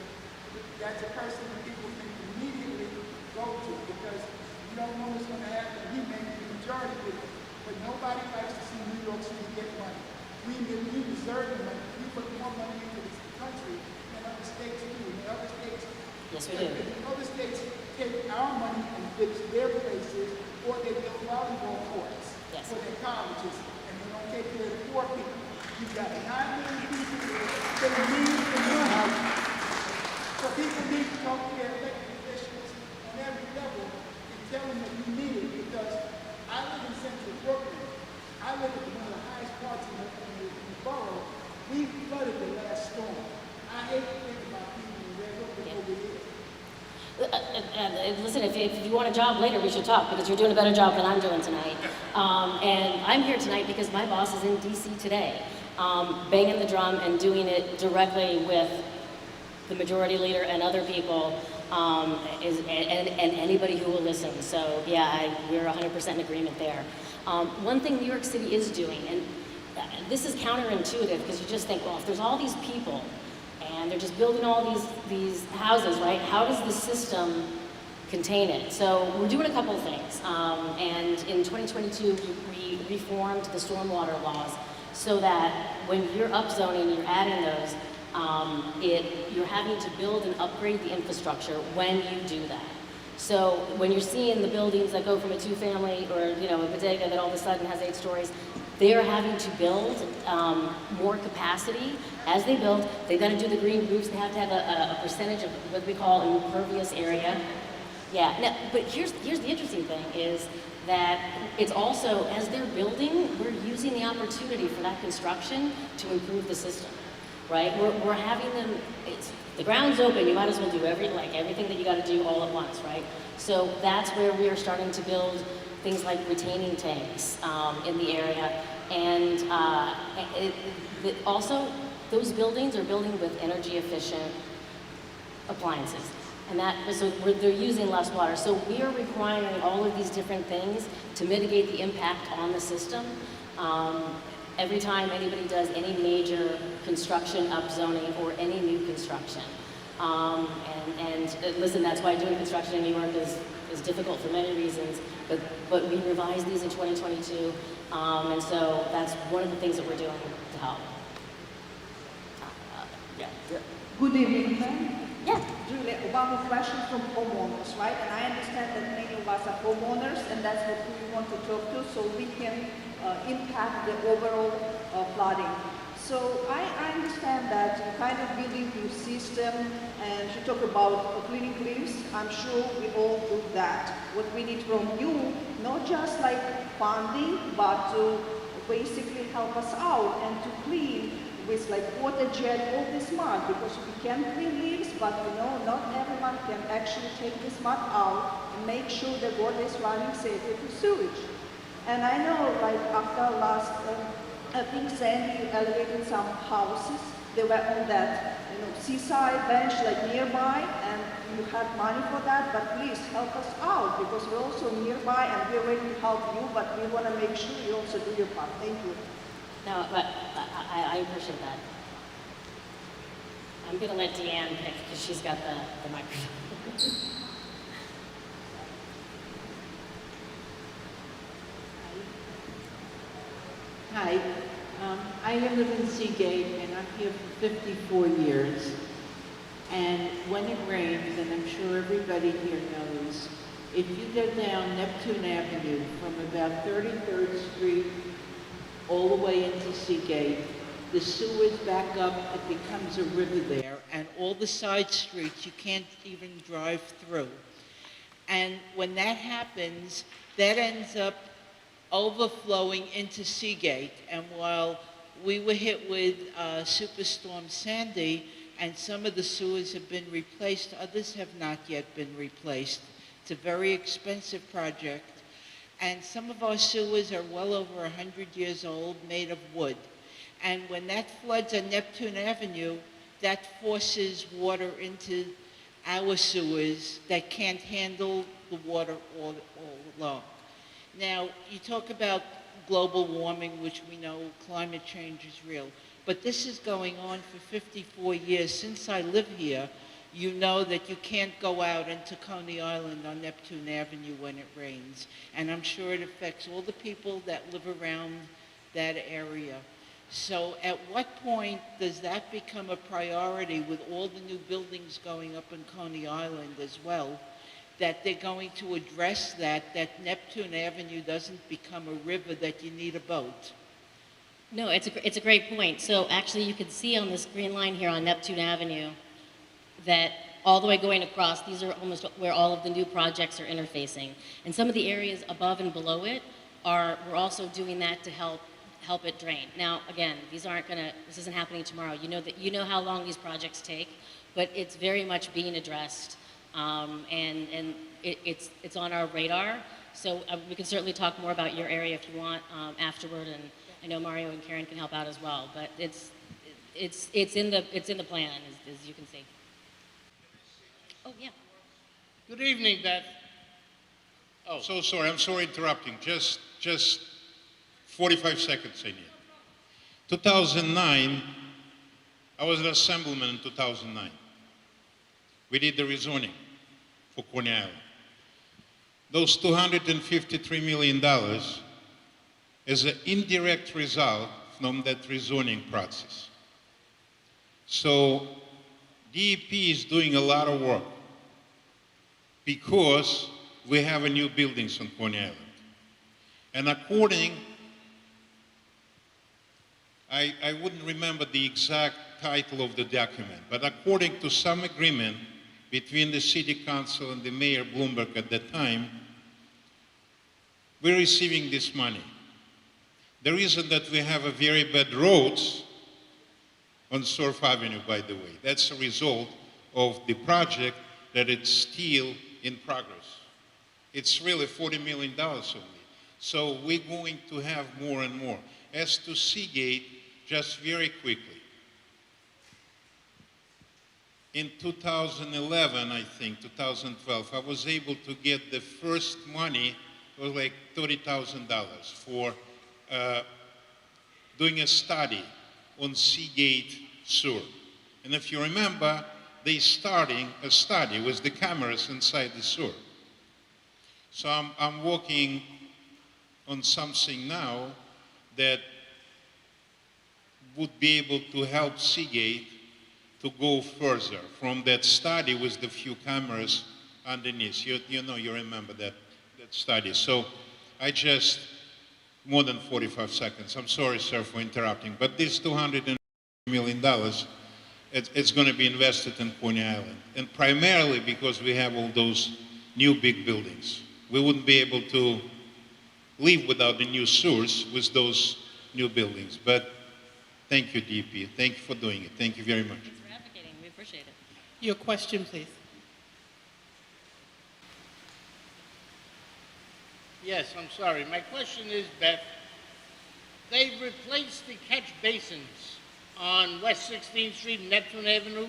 that's a person that people can immediately go to because you don't know what's going to happen. He may be the majority with it, but nobody likes to see New York City get money. We deserve the money. We put more money into this country than other states do. And the other states, Yes, we do. if the other states take our money and fix their places, or they build volleyball courts Yes. for their colleges, and they don't take care of the poor people. You've got 9 million people that need the money. So people need to talk to their elected officials on every level and tell them that we need it because I live in central Brooklyn. I live at one of the highest parts in the borough. We flooded the last storm. I hate to think about people in Red Hook over here. Listen, if you want a job later, we should talk because you're doing a better job than I'm doing tonight. And I'm here tonight because my boss is in DC today, banging the drum and doing it directly with the majority leader and other people, and anybody who will listen. So yeah, we're 100% in agreement there. One thing New York City is doing, and this is counterintuitive because you just think, well, if there's all these people and they're just building all these houses, right? How does the system contain it? So we're doing a couple of things. And in 2022, we reformed the stormwater laws so that when you're upzoning, you're adding those, you're having to build and upgrade the infrastructure when you do that. So when you're seeing the buildings that go from a 2-family or a bodega that all of a sudden has 8 stories, they are having to build more capacity. As they build, they've got to do the green roofs. They have to have a percentage of what we call impervious area. Yeah, now, but here's the interesting thing is that it's also, as they're building, we're using the opportunity for that construction to improve the system, right? We're having them, the ground's open, you might as well do everything that you got to do all at once, right? So that's where we are starting to build things like retaining tanks in the area. And also, those buildings are building with energy efficient appliances. And they're using less water. So we are requiring all of these different things to mitigate the impact on the system. Every time anybody does any major construction, upzoning, or any new construction. Listen, that's why doing construction in New York is difficult for many reasons, but we revised these in 2022, and so that's one of the things that we're doing to help. Good evening, ma'am. Yeah. Julie, one more question from homeowners, right? And I understand that many of us are homeowners, and that's what we want to talk to, so we can impact the overall flooding. So I understand that you kind of building your system, and you talk about cleaning cliffs. I'm sure we all do that. What we need from you, not just like funding, but to basically help us out and to clean with like water jet all this mud, because we can clean leaves, but not everyone can actually take this mud out and make sure the water is running safely to sewage. And I know like after last, I think Sandy elevated some houses, they were on that seaside bench like nearby, and you had money for that, but please help us out because we're also nearby and we're ready to help you, but we want to make sure you also do your part. Thank you. No, but I appreciate that. I'm going to let Deanne pick because she's got the microphone. Hi, I live in Seagate and I'm here for 54 years. And when it rains, and I'm sure everybody here knows, if you go down Neptune Avenue from about 33rd Street all the way into Seagate, the sewers back up, it becomes a river there, and all the side streets you can't even drive through. And when that happens, that ends up overflowing into Seagate. And while we were hit with Superstorm Sandy, and some of the sewers have been replaced, others have not yet been replaced. It's a very expensive project. And some of our sewers are well over 100 years old, made of wood. And when that floods on Neptune Avenue, that forces water into our sewers that can't handle the water all along. Now, you talk about global warming, which we know climate change is real, but this is going on for 54 years. Since I live here, you know that you can't go out into Coney Island on Neptune Avenue when it rains. And I'm sure it affects all the people that live around that area. So at what point does that become a priority with all the new buildings going up in Coney Island as well, that they're going to address that Neptune Avenue doesn't become a river that you need a boat? No, it's a great point. So actually you can see on this green line here on Neptune Avenue that all the way going across, these are almost where all of the new projects are interfacing. And some of the areas above and below it we're also doing that to help it drain. Now, again, this isn't happening tomorrow. You know how long these projects take, but it's very much being addressed, and it's on our radar. So we can certainly talk more about your area if you want afterward, and I know Mario and Karen can help out as well. But it's in the plan, as you can see. Oh yeah. Good evening, Beth. Oh. So sorry, I'm sorry interrupting. Just 45 seconds I need. 2009, I was an assemblyman in 2009. We did the rezoning for Coney Island. Those $253 million is an indirect result from that rezoning process. So DEP is doing a lot of work because we have a new buildings on Coney Island. And I wouldn't remember the exact title of the document, but according to some agreement between the city council and the mayor Bloomberg at that time, we're receiving this money. The reason that we have a very bad roads on Surf Avenue, by the way, that's a result of the project that it's still in progress. It's really $40 million only. So we're going to have more and more. As to Seagate, just very quickly. In 2011, I think, 2012, I was able to get the first money, it was like $30,000 for doing a study on Seagate sewer. And if you remember, they starting a study with the cameras inside the sewer. So I'm working on something now that would be able to help Seagate to go further from that study with the few cameras underneath. You remember that study. So I just, more than 45 seconds. I'm sorry, sir, for interrupting, but this $200 million, it's going to be invested in Coney Island, and primarily because we have all those new big buildings. We wouldn't be able to live without the new sewers with those new buildings. But thank you, DP. Thank you for doing it. Thank you very much. Thanks for advocating. We appreciate it. Your question, please. Yes, I'm sorry. My question is, Beth, they've replaced the catch basins on West 16th Street and Neptune Avenue.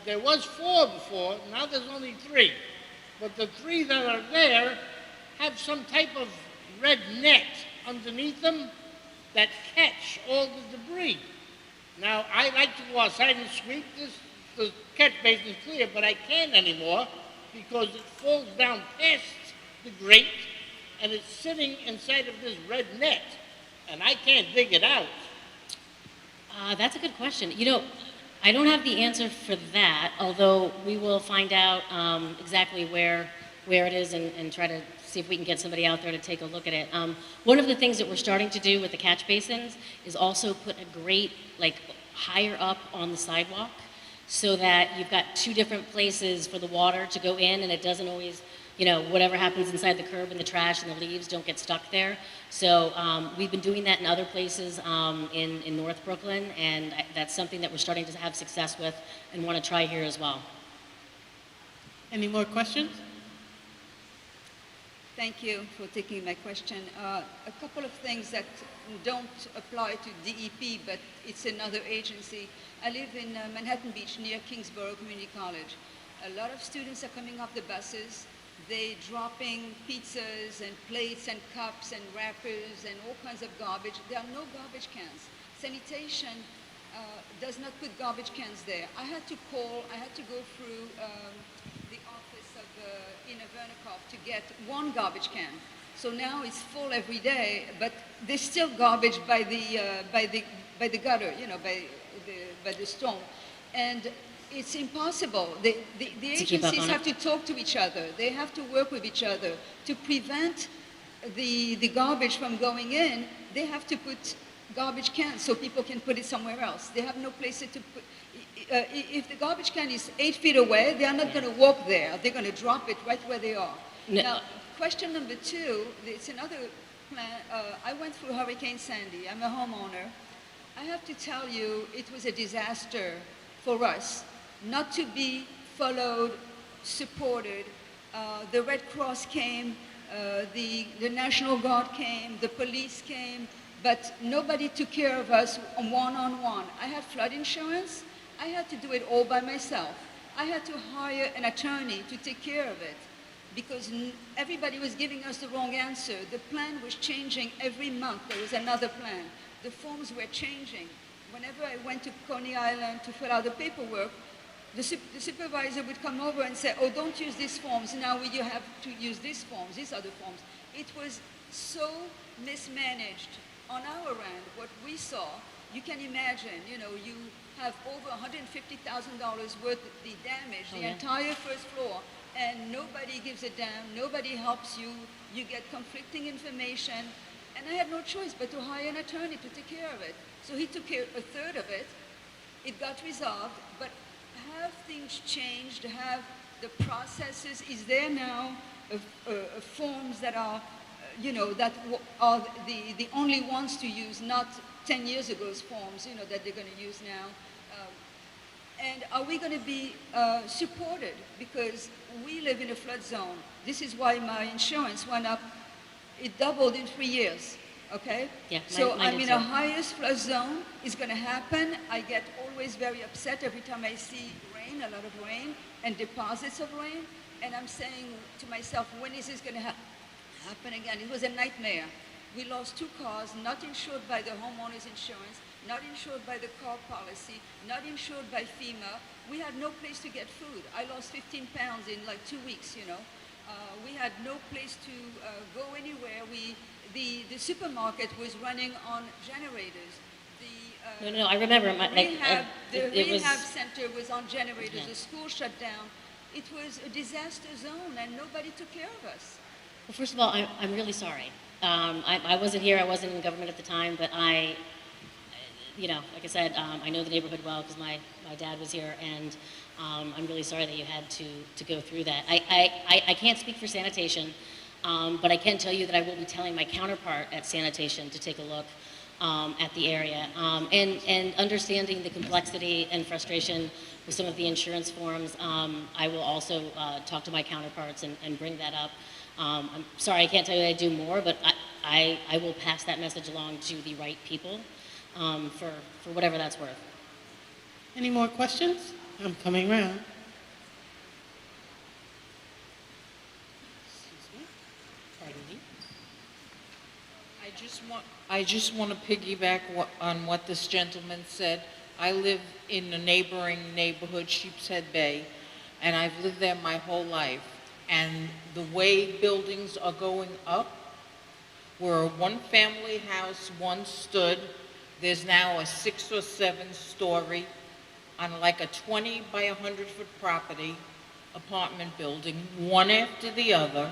There was 4 before, now there's only 3. But the 3 that are there have some type of red net underneath them that catch all the debris. Now, I like to go outside and sweep this. The catch basin is clear, but I can't anymore because it falls down past the grate and it's sitting inside of this red net, and I can't dig it out. That's a good question. I don't have the answer for that, although we will find out exactly where it is and try to see if we can get somebody out there to take a look at it. One of the things that we're starting to do with the catch basins is also put a grate higher up on the sidewalk so that you've got 2 different places for the water to go in, and it doesn't always, whatever happens inside the curb and the trash and the leaves don't get stuck there. So we've been doing that in other places in North Brooklyn, and that's something that we're starting to have success with and want to try here as well. Any more questions? Thank you for taking my question. A couple of things that don't apply to DEP, but it's another agency. I live in Manhattan Beach near Kingsborough Community College. A lot of students are coming off the buses. They're dropping pizzas and plates and cups and wrappers and all kinds of garbage. There are no garbage cans. Sanitation does not put garbage cans there. I had to go through the office of Ina Vernikov to get one garbage can. So now it's full every day, but there's still garbage by the gutter, you know, by the storm. And it's impossible. The agencies have to talk to each other. They have to work with each other. To prevent the garbage from going in, they have to put garbage cans so people can put it somewhere else. They have no place to put. If the garbage can is 8 feet away, they are not going to walk there. They're going to drop it right where they are. No. Now, question number two, it's another plan. I went through Hurricane Sandy. I'm a homeowner. I have to tell you, it was a disaster for us not to be followed, supported. The Red Cross came, the National Guard came, the police came, but nobody took care of us one-on-one. I had flood insurance. I had to do it all by myself. I had to hire an attorney to take care of it because everybody was giving us the wrong answer. The plan was changing every month. There was another plan. The forms were changing. Whenever I went to Coney Island to fill out the paperwork, the supervisor would come over and say, oh, don't use these forms. Now you have to use these forms, these other forms. It was so mismanaged on our end. What we saw, you can imagine, you know, you have over $150,000 worth of the damage, the entire first floor, and nobody gives a damn, nobody helps you, you get conflicting information, and I had no choice but to hire an attorney to take care of it. So he took care of a third of it. It got resolved, but have things changed? Have the processes, is there now forms that are, you know, that are the only ones to use, not 10 years ago's forms, you know, that they're going to use now? And are we going to be supported? Because we live in a flood zone. This is why my insurance went up. It doubled in 3 years, okay? Yeah, so mine I'm did in a too. highest flood zone. It's going to happen. I get always very upset every time I see rain, a lot of rain, and deposits of rain. And I'm saying to myself, when is this going to happen again? It was a nightmare. We lost 2 cars, not insured by the homeowner's insurance, not insured by the car policy, not insured by FEMA. We had no place to get food. I lost 15 pounds in like 2 weeks, you know. We had no place to go anywhere. The supermarket was running on generators. No, I remember. The rehab center was on generators. Yeah. The school shut down. It was a disaster zone, and nobody took care of us. Well, first of all, I'm really sorry. I wasn't here. I wasn't in government at the time, but you know, like I said, I know the neighborhood well because my dad was here, and I'm really sorry that you had to go through that. I can't speak for sanitation, but I can tell you that I will be telling my counterpart at sanitation to take a look at the area, and understanding the complexity and frustration with some of the insurance forms. I will also talk to my counterparts and bring that up. I'm sorry I can't tell you I do more, but I will pass that message along to the right people for whatever that's worth. Any more questions? I'm coming around. Excuse me. Pardon me. I just want to piggyback on what this gentleman said. I live in a neighboring neighborhood, Sheepshead Bay, and I've lived there my whole life. And the way buildings are going up, where a one-family house once stood, there's now a 6 or 7 story on like a 20 by 100 foot property, apartment building, one after the other.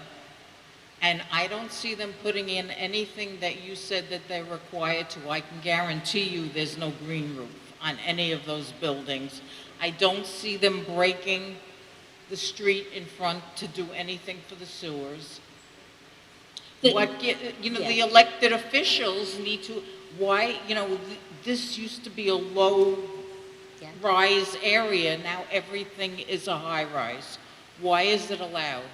And I don't see them putting in anything that you said that they're required to. I can guarantee you there's no green roof on any of those buildings. I don't see them breaking the street in front to do anything for the sewers. The elected officials need to, this used to be a low-rise area. Now everything is a high-rise. Why is it allowed?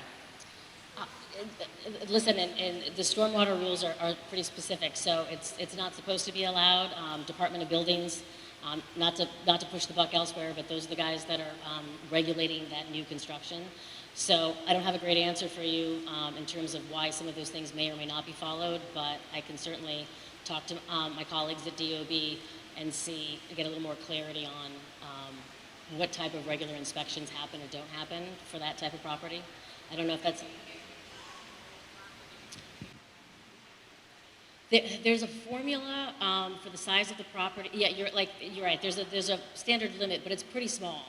Listen, and the stormwater rules are pretty specific, so it's not supposed to be allowed. Department of Buildings, not to push the buck elsewhere, but those are the guys that are regulating that new construction. So I don't have a great answer for you in terms of why some of those things may or may not be followed, but I can certainly talk to my colleagues at DOB and get a little more clarity on what type of regular inspections happen or don't happen for that type of property. I don't know if that's... There's a formula for the size of the property. Yeah, you're right. There's a standard limit, but it's pretty small.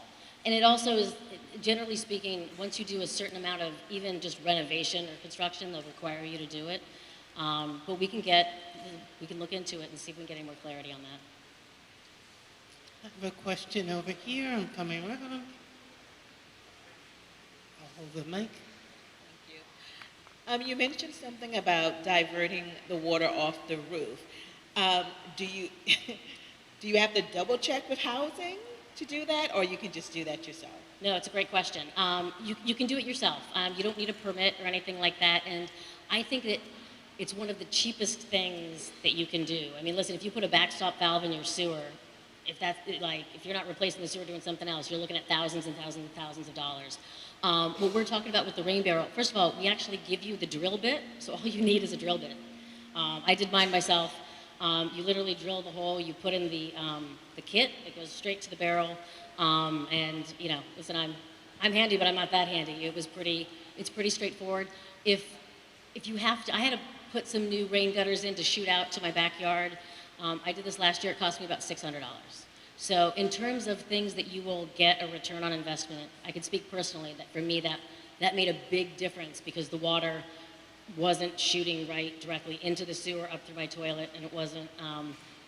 And it also is, generally speaking, once you do a certain amount of even just renovation or construction, they'll require you to do it. But we can look into it and see if we can get any more clarity on that. I have a question over here. I'm coming around. I'll hold the mic. You mentioned something about diverting the water off the roof. Do you have to double check with housing to do that, or you can just do that yourself? No, it's a great question. You can do it yourself. You don't need a permit or anything like that, and I think that it's one of the cheapest things that you can do. I mean, listen, if you put a backstop valve in your sewer, if you're not replacing the sewer doing something else, you're looking at thousands and thousands and thousands of dollars. What we're talking about with the rain barrel, first of all, we actually give you the drill bit, so all you need is a drill bit. I did mine myself. You literally drill the hole, you put in the kit, it goes straight to the barrel, and listen, I'm handy, but I'm not that handy. It's pretty straightforward. If you have to, I had to put some new rain gutters in to shoot out to my backyard. I did this last year, it cost me about $600. So in terms of things that you will get a return on investment, I can speak personally that for me that made a big difference because the water wasn't shooting right directly into the sewer up through my toilet, and it wasn't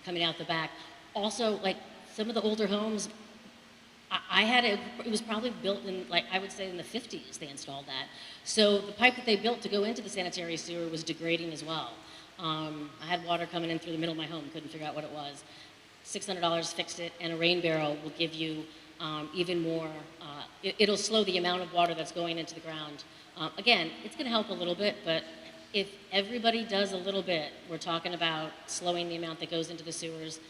coming out the back. Also, like some of the older homes, it was probably built in, I would say in the 50s they installed that. So the pipe that they built to go into the sanitary sewer was degrading as well. I had water coming in through the middle of my home, couldn't figure out what it was. $600 fixed it, and a rain barrel will give you even more. It'll slow the amount of water that's going into the ground. Again, it's going to help a little bit, but if everybody does a little bit, we're talking about slowing the amount that goes into the sewers,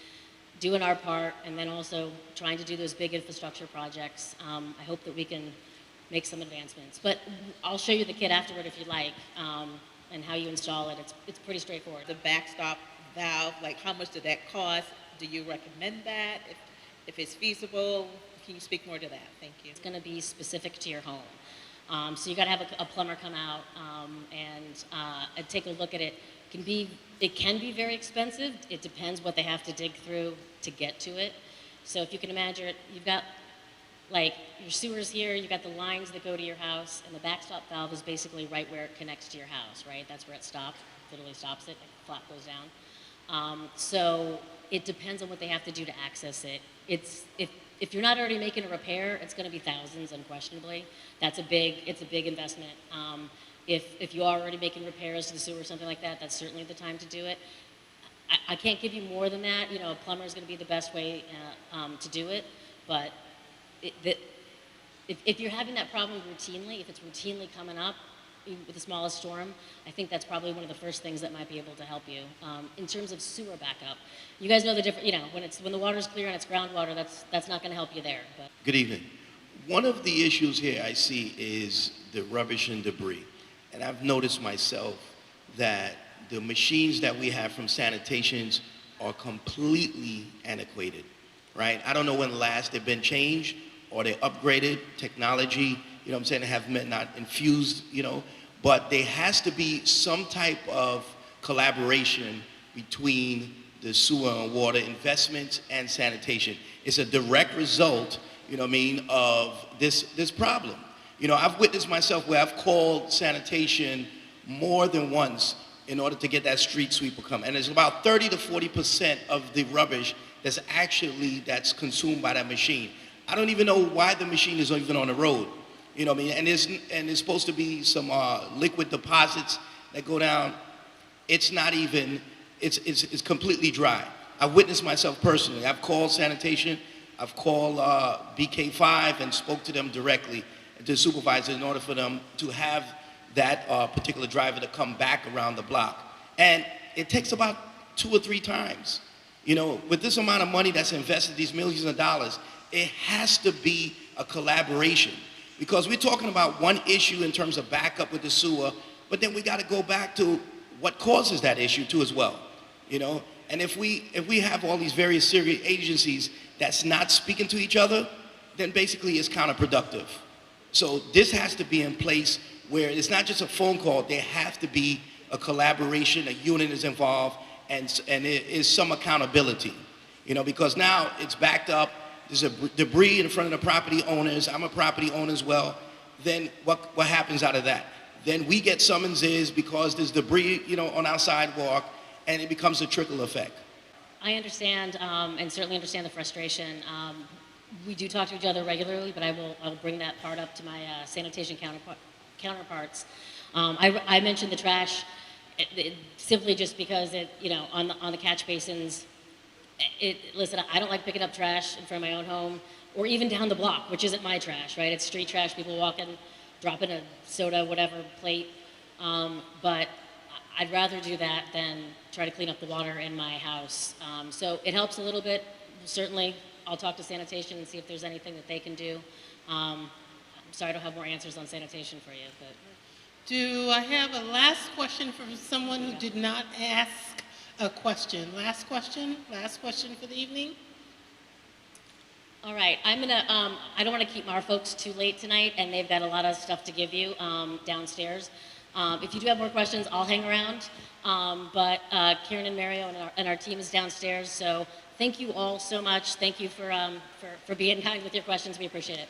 doing our part, and then also trying to do those big infrastructure projects. I hope that we can make some advancements. But I'll show you the kit afterward if you'd like, and how you install it. It's pretty straightforward. The backstop valve, how much did that cost? Do you recommend that? If it's feasible, can you speak more to that? Thank you. It's going to be specific to your home. So you got to have a plumber come out and take a look at it. It can be very expensive. It depends what they have to dig through to get to it. So if you can imagine it, you've got your sewers here, you've got the lines that go to your house, and the backstop valve is basically right where it connects to your house, right? That's where it stops, literally stops it, the flap goes down. So it depends on what they have to do to access it. If you're not already making a repair, it's going to be thousands, unquestionably. It's a big investment. If you are already making repairs to the sewer or something like that, that's certainly the time to do it. I can't give you more than that. A plumber is going to be the best way to do it, but if you're having that problem routinely, if it's routinely coming up with the smallest storm, I think that's probably one of the first things that might be able to help you. In terms of sewer backup, you guys know the difference, when the water's clear and it's groundwater, that's not going to help you there. But. Good evening. One of the issues here I see is the rubbish and debris. And I've noticed myself that the machines that we have from sanitations are completely antiquated, right? I don't know when last they've been changed or they're upgraded, technology, have not infused, but there has to be some type of collaboration between the sewer and water investments and sanitation. It's a direct result, of this problem. I've witnessed myself where I've called sanitation more than once in order to get that street sweeper come. And it's about 30 to 40% of the rubbish that's consumed by that machine. I don't even know why the machine is even on the road. And there's supposed to be some liquid deposits that go down. It's not even, it's completely dry. I've witnessed myself personally. I've called sanitation, I've called BK5 and spoke to them directly, to the supervisor, in order for them to have that particular driver to come back around the block. And it takes about 2 or 3 times. You know, with this amount of money that's invested, these millions of dollars, it has to be a collaboration. Because we're talking about one issue in terms of backup with the sewer, but then we got to go back to what causes that issue too as well. You know, and if we have all these various serious agencies that's not speaking to each other, then basically it's counterproductive. So this has to be in place where it's not just a phone call, there have to be a collaboration, a unit is involved, and there is some accountability. You know, because now it's backed up, there's a debris in front of the property owners, I'm a property owner as well, then what happens out of that? Then we get summonses because there's debris, you know, on our sidewalk, and it becomes a trickle effect. I understand, and certainly understand the frustration. We do talk to each other regularly, but I'll bring that part up to my sanitation counterparts. I mentioned the trash simply just because you know, on the catch basins. Listen, I don't like picking up trash in front of my own home, or even down the block, which isn't my trash, right? It's street trash. People walking, dropping a soda, whatever plate. But I'd rather do that than try to clean up the water in my house. So it helps a little bit. Certainly, I'll talk to sanitation and see if there's anything that they can do. I'm sorry I don't have more answers on sanitation for you, but. Do I have a last question from someone who did not ask a question? Last question for the evening? All right, I don't want to keep our folks too late tonight, and they've got a lot of stuff to give you downstairs. If you do have more questions, I'll hang around. But Karen and Mario and our team is downstairs, so thank you all so much. Thank you for being kind with your questions. We appreciate it.